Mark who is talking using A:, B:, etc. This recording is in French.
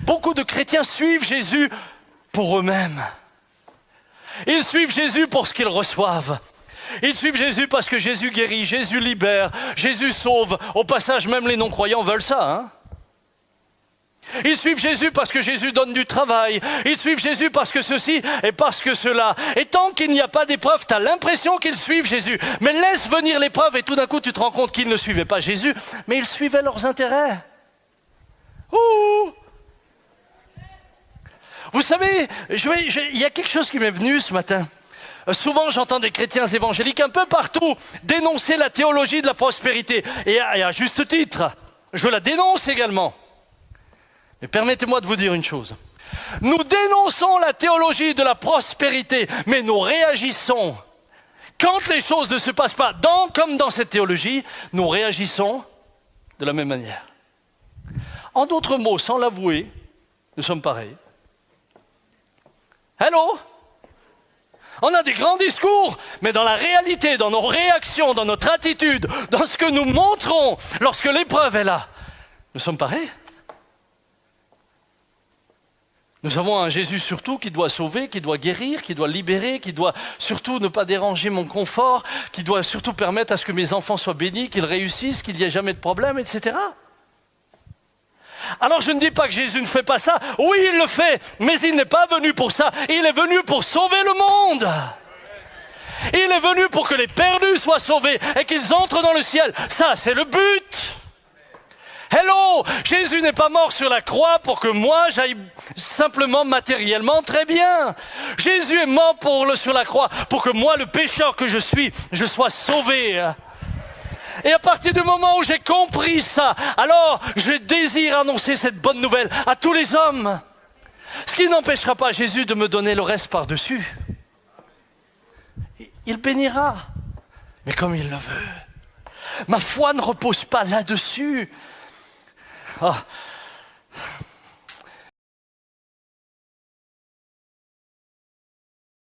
A: beaucoup de chrétiens suivent Jésus pour eux-mêmes. Ils suivent Jésus pour ce qu'ils reçoivent. Ils suivent Jésus parce que Jésus guérit, Jésus libère, Jésus sauve. Au passage, même les non-croyants veulent ça, hein? Ils suivent Jésus parce que Jésus donne du travail. Ils suivent Jésus parce que ceci et parce que cela. Et tant qu'il n'y a pas d'épreuve, tu as l'impression qu'ils suivent Jésus. Mais laisse venir l'épreuve et tout d'un coup, tu te rends compte qu'ils ne suivaient pas Jésus, mais ils suivaient leurs intérêts. Ouh! Vous savez, il y a quelque chose qui m'est venu ce matin. Souvent, j'entends des chrétiens évangéliques un peu partout dénoncer la théologie de la prospérité. Et à juste titre, je la dénonce également. Mais permettez-moi de vous dire une chose. Nous dénonçons la théologie de la prospérité, mais nous réagissons. Quand les choses ne se passent pas comme dans cette théologie, nous réagissons de la même manière. En d'autres mots, sans l'avouer, nous sommes pareils. Hello? On a des grands discours, mais dans la réalité, dans nos réactions, dans notre attitude, dans ce que nous montrons lorsque l'épreuve est là, nous sommes pareils. Nous avons un Jésus surtout qui doit sauver, qui doit guérir, qui doit libérer, qui doit surtout ne pas déranger mon confort, qui doit surtout permettre à ce que mes enfants soient bénis, qu'ils réussissent, qu'il n'y ait jamais de problème, etc. Alors je ne dis pas que Jésus ne fait pas ça. Oui, il le fait, mais il n'est pas venu pour ça. Il est venu pour sauver le monde. Il est venu pour que les perdus soient sauvés et qu'ils entrent dans le ciel. Ça, c'est le but. Hello! Jésus n'est pas mort sur la croix pour que moi j'aille simplement matériellement très bien. Jésus est mort sur la croix pour que moi, le pécheur que je suis, je sois sauvé. Et à partir du moment où j'ai compris ça, alors je désire annoncer cette bonne nouvelle à tous les hommes. Ce qui n'empêchera pas Jésus de me donner le reste par-dessus. Il bénira, mais comme il le veut. Ma foi ne repose pas là-dessus.